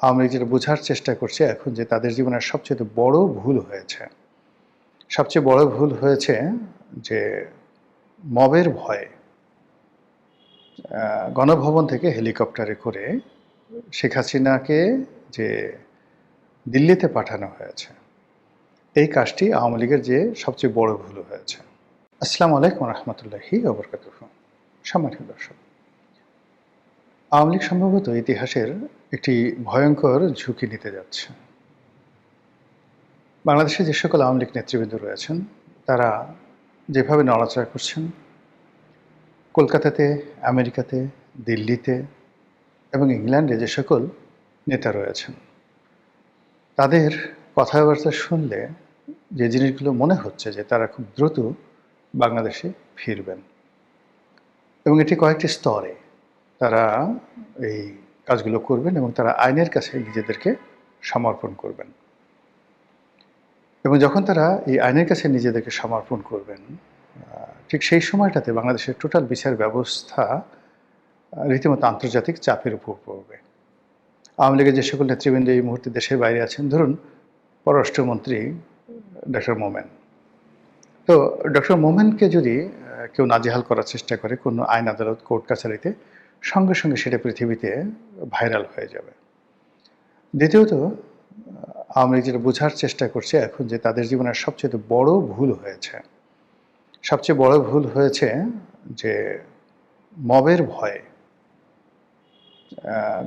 আওয়ামী লীগ যেটা বোঝার চেষ্টা করছে এখন যে তাদের জীবনের সবচেয়ে বড় ভুল হয়েছে। সবচেয়ে বড় ভুল হয়েছে যে মবের ভয়ে গণভবন থেকে হেলিকপ্টারে করে শেখ হাসিনাকে যে দিল্লিতে পাঠানো হয়েছে, এই কাজটি আওয়ামী লীগের যে সবচেয়ে বড় ভুল হয়েছে। আসসালামু আলাইকুম রহমতুল্লাহি ওয়া বারাকাতুহু। সম্মানিত দর্শক, আওয়ামী লীগ সম্ভবত ইতিহাসের একটি ভয়ঙ্কর ঝুঁকি নিতে যাচ্ছে। বাংলাদেশে যে সকল আওয়ামী লীগ নেতৃবৃন্দ রয়েছেন তারা যেভাবে নড়াচড়া করছেন, কলকাতাতে, আমেরিকাতে, দিল্লিতে এবং ইংল্যান্ডে যে সকল নেতা রয়েছেন, তাদের কথাবার্তা শুনলে যে জিনিসগুলো মনে হচ্ছে যে তারা খুব দ্রুত বাংলাদেশে ফিরবেন এবং এটি কয়েকটি স্তরে তারা এই কাজগুলো করবেন এবং তারা আইনের কাছে নিজেদেরকে সমর্পণ করবেন। এবং যখন তারা এই আইনের কাছে নিজেদেরকে সমর্পণ করবেন, ঠিক সেই সময়টাতে বাংলাদেশের টোটাল বিচার ব্যবস্থা রীতিমতো আন্তর্জাতিক চাপের উপর পড়বে। আওয়ামী লীগের যে সকল নেতৃবৃন্দ এই মুহূর্তে দেশের বাইরে আছেন, ধরুন পররাষ্ট্রমন্ত্রী ডক্টর মোমেন, তো ডক্টর মোমেনকে যদি কেউ নাজেহাল করার চেষ্টা করে কোনো আইন আদালত কোর্ট কাছারিতে, সঙ্গে সঙ্গে সেটা পৃথিবীতে ভাইরাল হয়ে যাবে। দ্বিতীয়ত, আওয়ামী লীগ যেটা বোঝার চেষ্টা করছে এখন যে তাদের জীবনের সবচেয়ে বড় ভুল হয়েছে। সবচেয়ে বড় ভুল হয়েছে যে মবের ভয়ে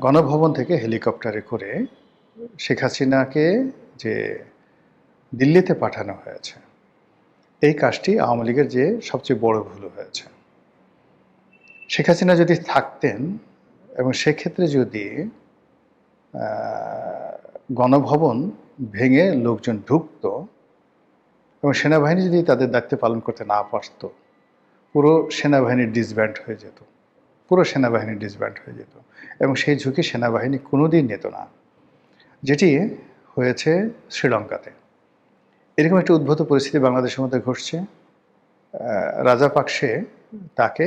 গণভবন থেকে হেলিকপ্টারে করে শেখ হাসিনাকে যে দিল্লিতে পাঠানো হয়েছে, এই কাজটি আওয়ামী লীগের যে সবচেয়ে বড় ভুল হয়েছে। শেখ হাসিনা যদি থাকতেন এবং সেক্ষেত্রে যদি গণভবন ভেঙে লোকজন ঢুকত এবং সেনাবাহিনী যদি তাদের দায়িত্ব পালন করতে না পারত, পুরো সেনাবাহিনী ডিসব্যান্ড হয়ে যেত, পুরো সেনাবাহিনী ডিসব্যান্ড হয়ে যেত এবং সেই ঝুঁকি সেনাবাহিনী কোনোদিন নিত না, যেটি হয়েছে শ্রীলঙ্কাতে। এরকম একটি উদ্ভূত পরিস্থিতি বাংলাদেশের মধ্যে ঘটছে। রাজাপাকসে তাকে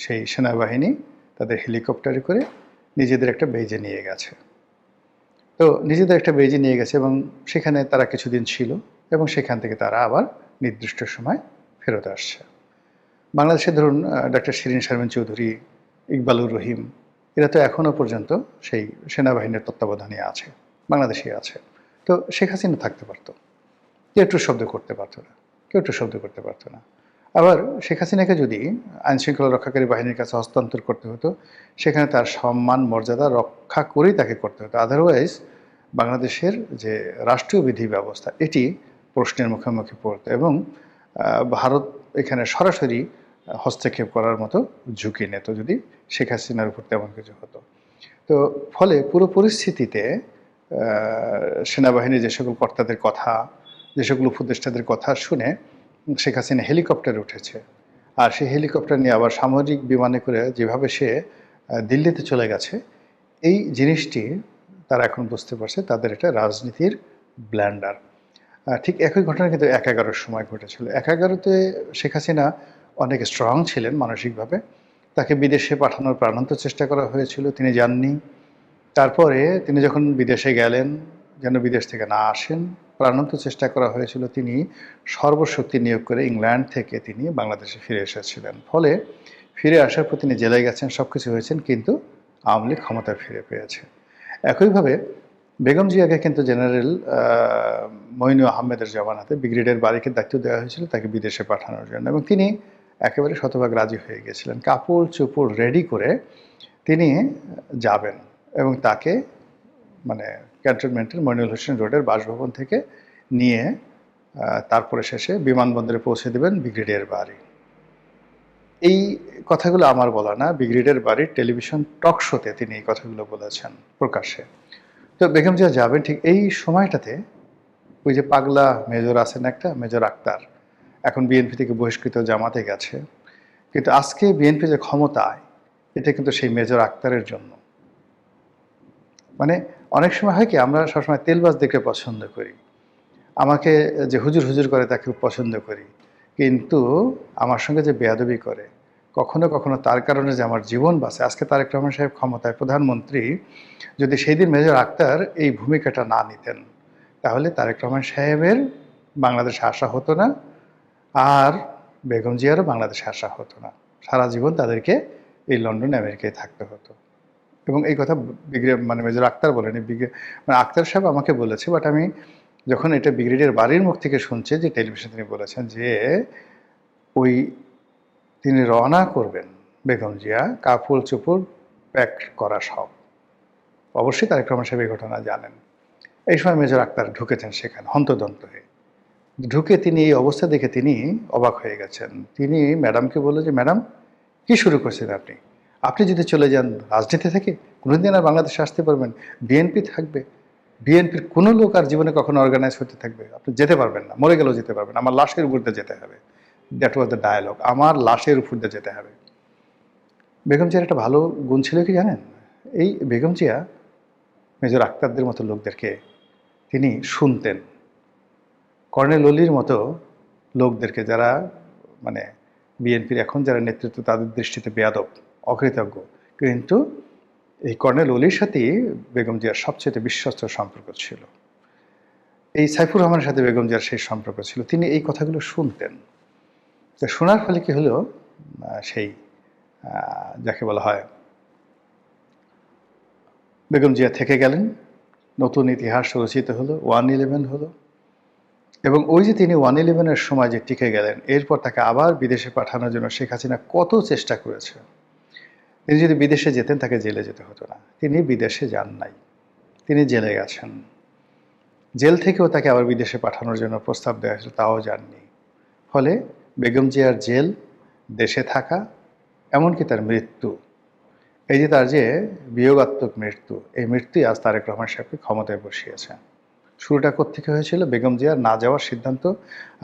সেই সেনাবাহিনী তাদের হেলিকপ্টারে করে নিজেদের একটা বেজে নিয়ে গেছে। তো নিজেদের একটা বেজে নিয়ে গেছে এবং সেখানে তারা কিছুদিন ছিল এবং সেখান থেকে তারা আবার নির্দিষ্ট সময় ফেরত আসছে। বাংলাদেশে ধরুন ডক্টর শিরিন শারমিন চৌধুরী, ইকবালুর রহিম, এরা তো এখনও পর্যন্ত সেই সেনাবাহিনীর তত্ত্বাবধানে আছে, বাংলাদেশে আছে। তো শেখ হাসিনা থাকতে পারতো, কেউ একটু শব্দ করতে পারতো না, কেউ একটু শব্দ করতে পারতো না। আবার শেখ হাসিনাকে যদি আইনশৃঙ্খলা রক্ষাকারী বাহিনীর কাছে হস্তান্তর করতে হতো, সেখানে তার সম্মান মর্যাদা রক্ষা করেই তাকে করতে হতো। আদারওয়াইজ বাংলাদেশের যে রাষ্ট্রীয় বিধি ব্যবস্থা, এটি প্রশ্নের মুখোমুখি পড়তো এবং ভারত এখানে সরাসরি হস্তক্ষেপ করার মতো ঝুঁকি নিত যদি শেখ হাসিনার উপর তেমন কিছু হতো। তো ফলে পুরো পরিস্থিতিতে সেনাবাহিনীর যে সকল কর্তাদের কথা, যে সকল উপদেষ্টাদের কথা শুনে শেখ হাসিনা হেলিকপ্টারে উঠেছে, আর সেই হেলিকপ্টার নিয়ে আবার সামরিক বিমানে করে যেভাবে সে দিল্লিতে চলে গেছে, এই জিনিসটি তারা এখন বুঝতে পারছে তাদের একটা রাজনীতির ব্ল্যান্ডার। ঠিক একই ঘটনা কিন্তু ১/১১-র সময় ঘটেছিল। ১/১১-তে শেখ হাসিনা অনেক স্ট্রং ছিলেন মানসিকভাবে, তাকে বিদেশে পাঠানোর প্রাণান্ত চেষ্টা করা হয়েছিল, তিনি যাননি। তারপরে তিনি যখন বিদেশে গেলেন, যেন বিদেশ থেকে না আসেন, প্রাণান্ত চেষ্টা করা হয়েছিল, তিনি সর্বশক্তি নিয়োগ করে ইংল্যান্ড থেকে তিনি বাংলাদেশে ফিরে এসেছিলেন। ফলে ফিরে আসার পর তিনি জেলায় গেছেন, সব কিছু হয়েছেন, কিন্তু আওয়ামী লীগ ক্ষমতায় ফিরে পেয়েছে। একইভাবে বেগম জিয়াকে কিন্তু জেনারেল মঈনু আহমেদের জমানাতে ব্রিগেডিয়ার বারিকের দায়িত্ব দেওয়া হয়েছিল তাকে বিদেশে পাঠানোর জন্য, এবং তিনি একেবারে শতভাগ রাজি হয়ে গেছিলেন। কাপড় চোপড় রেডি করে তিনি যাবেন এবং তাকে মানে ক্যান্টনমেন্টের মইনুল হোসেন রোডের বাসভবন থেকে নিয়ে তারপরে শেষে বিমানবন্দরে পৌঁছে দেবেন ব্রিগেডিয়ার বারি। এই কথাগুলো আমার বলা না, ব্রিগেডিয়ার বারির টেলিভিশন টক শোতে তিনি এই কথাগুলো বলেছেন প্রকাশ্যে। তো বেগম জিয়া যাবেন ঠিক এই সময়টাতে ওই যে পাগলা মেজর আছেন একটা, মেজর আক্তার, এখন বিএনপি থেকে বহিষ্কৃত, জামাতে গেছে, কিন্তু আজকে বিএনপি যে ক্ষমতায়, এটা কিন্তু সেই মেজর আক্তারের জন্য। মানে অনেক সময় হয় কি, আমরা সবসময় তেলবাজ দেখে পছন্দ করি, আমাকে যে হুজুর হুজুর করে তাকে পছন্দ করি, কিন্তু আমার সঙ্গে যে বেয়াদবি করে, কখনো কখনো তার কারণে যে আমার জীবন বাঁচে। আজকে তারেক রহমান সাহেব ক্ষমতায় প্রধানমন্ত্রী, যদি সেই দিন মেজর আক্তার এই ভূমিকাটা না নিতেন, তাহলে তারেক রহমান সাহেবের বাংলাদেশে আসা হতো না, আর বেগম জিয়ারও বাংলাদেশে আসা হতো না। সারা জীবন তাদেরকে এই লন্ডন আমেরিকায় থাকতে হতো। এবং এই কথা মানে মেজর আক্তার বলেনি, মানে আক্তার সাহেব আমাকে বলেছে, বাট আমি যখন এটা ব্রিগেডিয়ার বাড়ির মুখ থেকে শুনছি, যে টেলিভিশনে তিনি বলেছেন যে ওই তিনি রওনা করবেন বেগম জিয়া, কাপড় চোপড় প্যাক করা সব। অবশ্যই তারেক রহমান সাহেব এই ঘটনা জানেন। এই সময় মেজর আক্তার ঢুকেছেন সেখানে হন্তদন্ত হয়ে। ঢুকে তিনি এই অবস্থা দেখে তিনি অবাক হয়ে গেছেন। তিনি ম্যাডামকে বললেন যে, ম্যাডাম কি শুরু করছেন আপনি? আপনি যদি চলে যান রাজনীতি থেকে, কোনোদিন আর বাংলাদেশে আসতে পারবেন? বিএনপি থাকবে, বিএনপির কোনো লোক আর জীবনে কখনো অর্গানাইজ হতে থাকবে, আপনি যেতে পারবেন না, মরে গেলেও যেতে পারবেন, আমার লাশের উপর দিয়ে যেতে হবে। দ্যাট ওয়াজ দ্য ডায়ালগ, আমার লাশের উপর দিয়ে যেতে হবে। বেগম জিয়ার একটা ভালো গুণ ছিল কি জানেন? এই বেগম জিয়া মেজর আক্তারদের মতো লোকদেরকে তিনি শুনতেন। কর্নেল অলির মতো লোকদেরকে, যারা মানে বিএনপির এখন যারা নেতৃত্ব, তাদের দৃষ্টিতে বেয়াদব, অকৃতজ্ঞ, কিন্তু এই কর্নেল অলির সাথেই বেগম জিয়ার সবচেয়ে বিশ্বস্ত সম্পর্ক ছিল। এই সাইফুর রহমানের সাথে বেগম জিয়ার সেই সম্পর্ক ছিল। তিনি এই কথাগুলো শুনতেন। তো শোনার ফলে কি হলো, সেই যাকে বলা হয় বেগম জিয়া থেকে গেলেন, নতুন ইতিহাস রচিত হলো, 1/11 হলো। এবং ওই যে তিনি 1/11-এর সময় যে টিকে গেলেন, এরপর তাকে আবার বিদেশে পাঠানোর জন্য শেখ হাসিনা কত চেষ্টা করেছে। তিনি যদি বিদেশে যেতেন, তাকে জেলে যেতে হতো না। তিনি বিদেশে যান নাই, তিনি জেলে গেছেন। জেল থেকেও তাকে আবার বিদেশে পাঠানোর জন্য প্রস্তাব দেওয়া হয়েছিল, তাও যাননি। ফলে বেগম জিয়ার জেল, দেশে থাকা, এমনকি তার মৃত্যু, এই যে তার যে বিয়োগাত্মক মৃত্যু, এই মৃত্যুই আজ তারেক রহমান সাহেবকে ক্ষমতায় বসিয়েছে। শুরুটা কোত্থেকে হয়েছিল? বেগম জিয়ার না যাওয়ার সিদ্ধান্ত।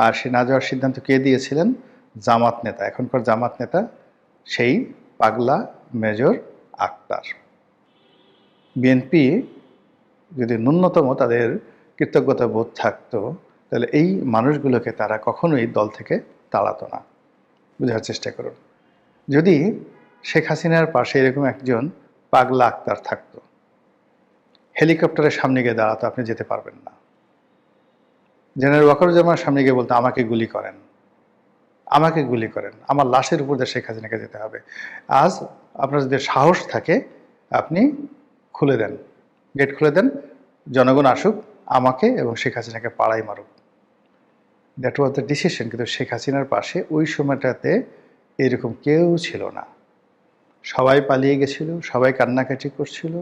আর সে না যাওয়ার সিদ্ধান্ত কে দিয়েছিলেন? জামাত নেতা, এখনকার জামাত নেতা, সেই পাগলা মেজর আক্তার। বিএনপি যদি ন্যূনতম তাদের কৃতজ্ঞতা বোধ থাকতো, তাহলে এই মানুষগুলোকে তারা কখনোই দল থেকে তাড়াতো না। বোঝার চেষ্টা করুন। যদি শেখ হাসিনার পাশে এরকম একজন পাগলা আক্তার থাকতো, হেলিকপ্টারের সামনে গিয়ে দাঁড়াতো, আপনি যেতে পারবেন না। জেনারেল ওয়াকারুজ্জামানের সামনে গিয়ে বলতো, আমাকে গুলি করেন, আমাকে গুলি করেন, আমার লাশের উপর দিয়ে শেখ হাসিনাকে যেতে হবে। আজ আপনার যদি সাহস থাকে, আপনি খুলে দেন, গেট খুলে দেন, জনগণ আসুক, আমাকে এবং শেখ হাসিনাকে পাড়াই মারুক। That was the decision. কিন্তু শেখ হাসিনার পাশে ওই সময়টাতে এরকম কেউ ছিল না। সবাই পালিয়ে গেছিল, সবাই কান্নাকাটি করছিল,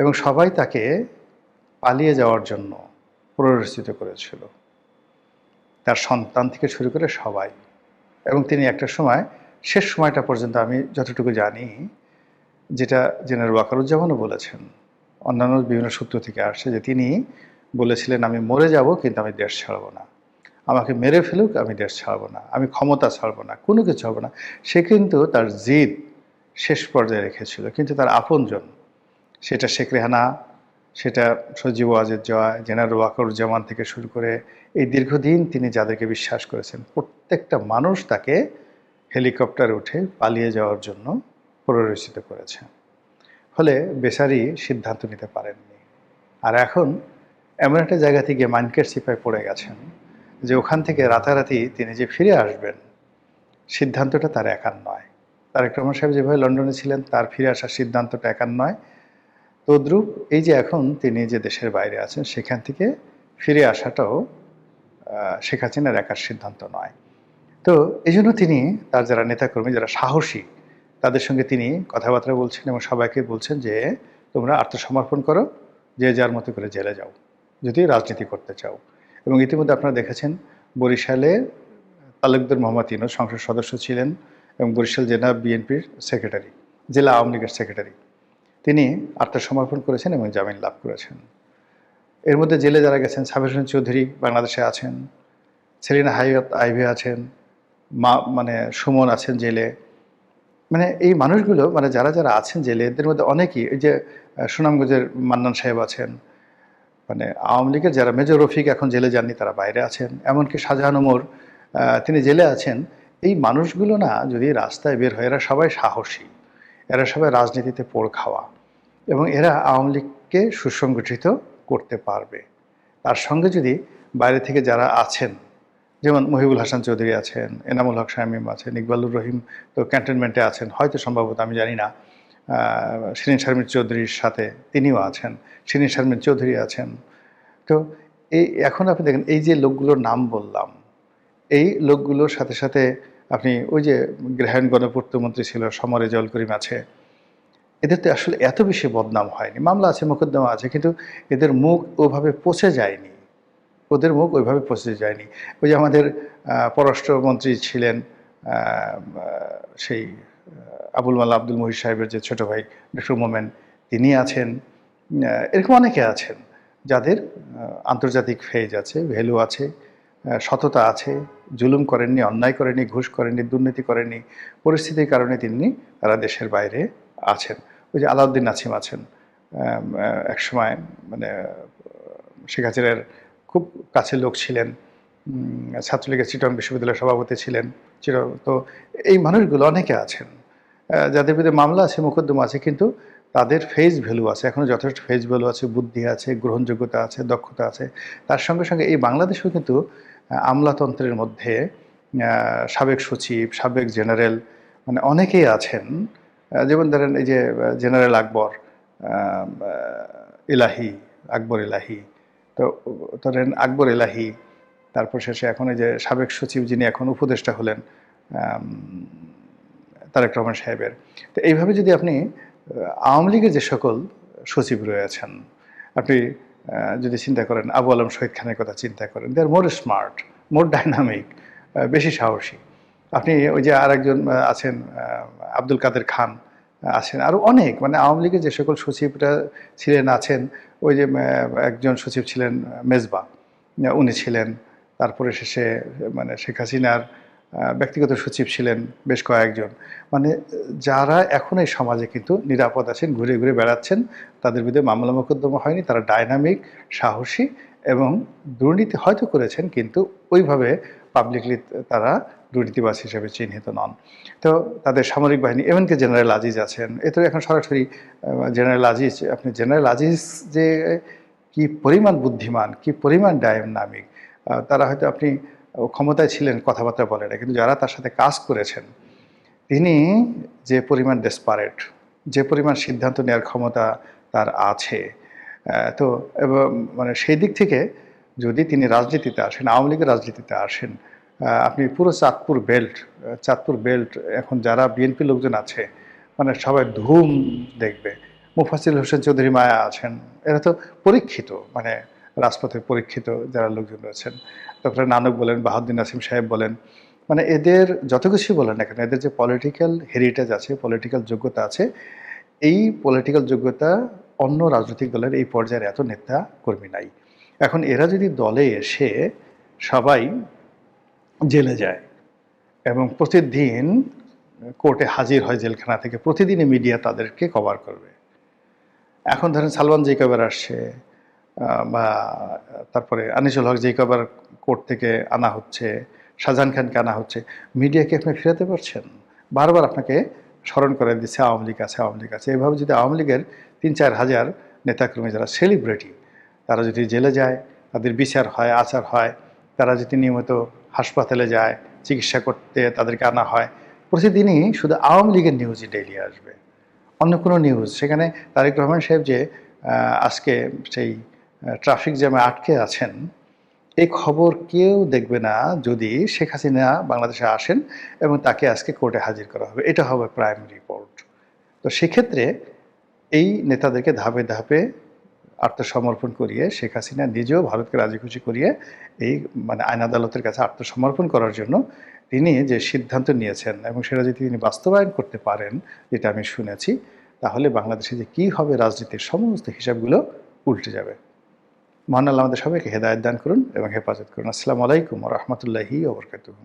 এবং সবাই তাকে পালিয়ে যাওয়ার জন্য প্ররোচিত করেছিল, তার সন্তান থেকে শুরু করে সবাই। এবং তিনি একটা সময়, শেষ সময়টা পর্যন্ত আমি যতটুকু জানি, যেটা জেনারেল ওয়াকারুজ্জামানও বলেছেন, অন্যান্য বিভিন্ন সূত্র থেকে আসছে, যে তিনি বলেছিলেন, আমি মরে যাব কিন্তু আমি দেশ ছাড়ব না, আমাকে মেরে ফেলুক, আমি দেশ ছাড়ব না, আমি ক্ষমতা ছাড়ব না, কোনো কিছু হবে না। সে কিন্তু তার জিদ শেষ পর্যায়ে রেখেছিল। কিন্তু তার আপনজন, সেটা শেখ রেহানা, সেটা সজীব ওয়াজেদ জয়, জেনারেল ওয়াকারুজ্জামান থেকে শুরু করে এই দীর্ঘদিন তিনি যাদেরকে বিশ্বাস করেছেন, প্রত্যেকটা মানুষ তাকে হেলিকপ্টারে উঠে পালিয়ে যাওয়ার জন্য প্ররোচিত করেছে। ফলে বেচারি সিদ্ধান্ত নিতে পারেননি। আর এখন এমন একটা জায়গা থেকে মাইনকার সিপায় পড়ে গেছেন, যে ওখান থেকে রাতারাতি তিনি যে ফিরে আসবেন, সিদ্ধান্তটা তার একার নয়। তারেক রহমান সাহেব যেভাবে লন্ডনে ছিলেন, তার ফিরে আসার সিদ্ধান্তটা একার নয়। তদ্রূপ এই যে এখন তিনি যে দেশের বাইরে আছেন, সেখান থেকে ফিরে আসাটাও শেখ হাসিনার একার সিদ্ধান্ত নয়। তো এই জন্য তিনি তার যারা নেতাকর্মী, যারা সাহসী, তাদের সঙ্গে তিনি কথাবার্তা বলছেন এবং সবাইকে বলছেন যে, তোমরা আত্মসমর্পণ করো, যে যার মতো করে জেলে যাও যদি রাজনীতি করতে চাও। এবং ইতিমধ্যে আপনারা দেখেছেন, বরিশালে তালুকদার মোহাম্মদ ইউনূস সংসদ সদস্য ছিলেন এবং বরিশাল জেলা বিএনপির সেক্রেটারি, জেলা আওয়ামী লীগের সেক্রেটারি, তিনি আত্মসমর্পণ করেছেন এবং জামিন লাভ করেছেন। এর মধ্যে জেলে যারা গেছেন, সাবির হোসেন চৌধুরী বাংলাদেশে আছেন, সেলিনা হায়াত আইভি আছেন, মানে সুমন আছেন জেলে। মানে এই মানুষগুলো, মানে যারা যারা আছেন জেলে, এদের মধ্যে অনেকেই, এই যে সুনামগঞ্জের মান্নান সাহেব আছেন, মানে আওয়ামী লীগের যারা, মেজর রফিক এখন জেলে যাননি, তারা বাইরে আছেন। এমনকি শাহজাহান ওমর, তিনি জেলে আছেন, এই মানুষগুলো না যদি রাস্তায় বের হয়, এরা সবাই সাহসী, এরা সবাই রাজনীতিতে পোড় খাওয়া, এবং এরা আওয়ামী লীগকে সুসংগঠিত করতে পারবে। তার সঙ্গে যদি বাইরে থেকে যারা আছেন, যেমন মহিবুল হাসান চৌধুরী আছেন, এনামুল হক শামীম আছেন, ইকবালুর রহিম তো ক্যান্টনমেন্টে আছেন, হয়তো সম্ভবত, আমি জানি না। শিরিন শারমিন চৌধুরীর সাথে তিনিও আছেন, শিরিন শারমিন চৌধুরী আছেন। তো এই এখন আপনি দেখেন, এই যে লোকগুলোর নাম বললাম, এই লোকগুলোর সাথে সাথে আপনি ওই যে গৃহায়ণ গণপূর্তমন্ত্রী ছিল সমর রেজাউল করিম আছে, এদের তো আসলে এত বেশি বদনাম হয়নি, মামলা আছে, মোকদ্দমা আছে, কিন্তু এদের মুখ ওভাবে পচে যায়নি, ওদের মুখ ওইভাবে পচে যায়নি। ওই যে আমাদের পররাষ্ট্রমন্ত্রী ছিলেন সেই আবুল মাল্লা আব্দুল মহিদ সাহেবের যে ছোট ভাই ডক্টর মোমেন, তিনি আছেন। এরকম অনেকে আছেন যাদের আন্তর্জাতিক ফেজ আছে, ভ্যালু আছে, সততা আছে, জুলুম করেননি, অন্যায় করেননি, ঘুষ করেননি, দুর্নীতি করেননি, পরিস্থিতির কারণে তারা দেশের বাইরে আছেন। ওই যে আলাউদ্দিন নাসিম আছেন, একসময় মানে শেখ হাসিনার খুব কাছের লোক ছিলেন, ছাত্রলীগের চিটং বিশ্ববিদ্যালয়ের সভাপতি ছিলেন। তো এই মানুষগুলো অনেকে আছেন যাদের বিরুদ্ধে মামলা আছে, মোকদ্দমা আছে, কিন্তু তাদের ফেস ভ্যালু আছে, এখনও যথেষ্ট ফেস ভ্যালু আছে, বুদ্ধি আছে, গ্রহণযোগ্যতা আছে, দক্ষতা আছে। তার সঙ্গে সঙ্গে এই বাংলাদেশেও কিন্তু আমলাতন্ত্রের মধ্যে সাবেক সচিব, সাবেক জেনারেল, মানে অনেকেই আছেন। যেমন ধরেন এই যে জেনারেল আকবর ইলাহি, আকবর ইলাহি, তো ধরেন আকবর ইলাহি, তারপর শেষে এখন এই যে সাবেক সচিব যিনি এখন উপদেষ্টা হলেন তারেক রহমান সাহেবের। তো এইভাবে যদি আপনি আওয়ামী লীগের যে সকল সচিব রয়েছেন, আপনি যদি চিন্তা করেন, আবু আলম শহীদ খানের কথা চিন্তা করেন, দে আর মোর স্মার্ট, মোর ডাইনামিক, বেশি সাহসী। আপনি ওই যে আরেকজন আছেন আব্দুল কাদের খান আছেন, আরও অনেক, মানে আওয়ামী লীগের যে সকল সচিবরা ছিলেন আছেন। ওই যে একজন সচিব ছিলেন মেজবা, উনি ছিলেন। তারপরে শেষে মানে শেখ হাসিনার ব্যক্তিগত সচিব ছিলেন বেশ কয়েকজন। মানে যারা এখন এই সমাজে কিন্তু নিরাপদ আছেন, ঘুরে ঘুরে বেড়াচ্ছেন, তাদের বিরুদ্ধে মামলা মোকদ্দমা হয়নি, তারা ডাইনামিক, সাহসী, এবং দুর্নীতি হয়তো করেছেন কিন্তু ওইভাবে পাবলিকলি তারা দুর্নীতিবাজ হিসেবে চিহ্নিত নন। তো তাদের সামরিক বাহিনী, এমনকি জেনারেল আজিজ আছেন, এ তো এখন সরাসরি জেনারেল আজিজ, আপনি জেনারেল আজিজ যে কি পরিমাণ বুদ্ধিমান, কি পরিমাণ ডাইনামিক, তারা হয়তো আপনি ক্ষমতায় ছিলেন, কথাবার্তা বলে না, কিন্তু যারা তার সাথে কাজ করেছেন, তিনি যে পরিমাণ ডেসপারেট, যে পরিমাণ সিদ্ধান্ত নেওয়ার ক্ষমতা তার আছে, তো এবং মানে সেই দিক থেকে যদি তিনি রাজনীতিতে আসেন, আওয়ামী লীগের রাজনীতিতে আসেন, আপনি পুরো চাঁদপুর বেল্ট এখন যারা বিএনপি লোকজন আছে, মানে সবাই ধুম দেখবে। মুফাসিল হোসেন চৌধুরী মায়া আছেন, এরা তো পরীক্ষিত, মানে রাজপথে পরীক্ষিত যারা লোকজন রয়েছেন। তারপরে নানক বলেন, বাহাউদ্দিন নাসিম সাহেব বলেন, মানে এদের যত কিছুই বলেন না কেন, এদের যে পলিটিক্যাল হেরিটেজ আছে, পলিটিক্যাল যোগ্যতা আছে, এই পলিটিক্যাল যোগ্যতা অন্য রাজনৈতিক দলের এই পর্যায়ের এত নেতা কর্মী নাই। এখন এরা যদি দলে এসে সবাই জেলে যায় এবং প্রতিদিন কোর্টে হাজির হয় জেলখানা থেকে, প্রতিদিনই মিডিয়া তাদেরকে কভার করবে। এখন ধরেন সালমান জেকবের আসছে, বা তারপরে আনিসুল হক জেকবের কোর্ট থেকে আনা হচ্ছে, শাহজাহান খানকে আনা হচ্ছে, মিডিয়াকে আপনি ফেরাতে পারছেন? বারবার আপনাকে স্মরণ করে দিচ্ছে আওয়ামী লীগ আছে, আওয়ামী লীগ আছে। এভাবে যদি আওয়ামী লীগের ৩-৪ হাজার নেতাকর্মী যারা সেলিব্রিটি, তারা যদি জেলে যায়, তাদের বিচার হয়, আচার হয়, তারা যদি নিয়মিত হাসপাতালে যায়, চিকিৎসা করতে তাদেরকে আনা হয়, প্রতিদিনই শুধু আওয়ামী লীগের নিউজই ডেইলি আসবে, অন্য কোনো নিউজ। সেখানে তারেক রহমান সাহেব যে আজকে সেই ট্রাফিক জ্যামে আটকে আছেন, এই খবর কেউ দেখবে না যদি শেখ হাসিনা বাংলাদেশে আসেন এবং তাকে আজকে কোর্টে হাজির করা হবে, এটা হবে প্রাইম রিপোর্ট। তো সেক্ষেত্রে এই নেতাদেরকে ধাপে ধাপে আত্মসমর্পণ করিয়ে, শেখ হাসিনা নিজেও ভারতকে রাজি খুশি করিয়ে এই মানে আইন আদালতের কাছে আত্মসমর্পণ করার জন্য তিনি যে সিদ্ধান্ত নিয়েছেন, এবং সেটা যদি তিনি বাস্তবায়ন করতে পারেন, যেটা আমি শুনেছি, তাহলে বাংলাদেশে যে কী হবে রাজনীতির সমস্ত হিসাবগুলো উল্টে যাবে। মহান আল্লাহ আমাদের সবাইকে হেদায়েত দান করুন এবং হেফাজত করুন। আসসালামু আলাইকুম ওয়া রাহমাতুল্লাহি ওয়া বারাকাতুহু।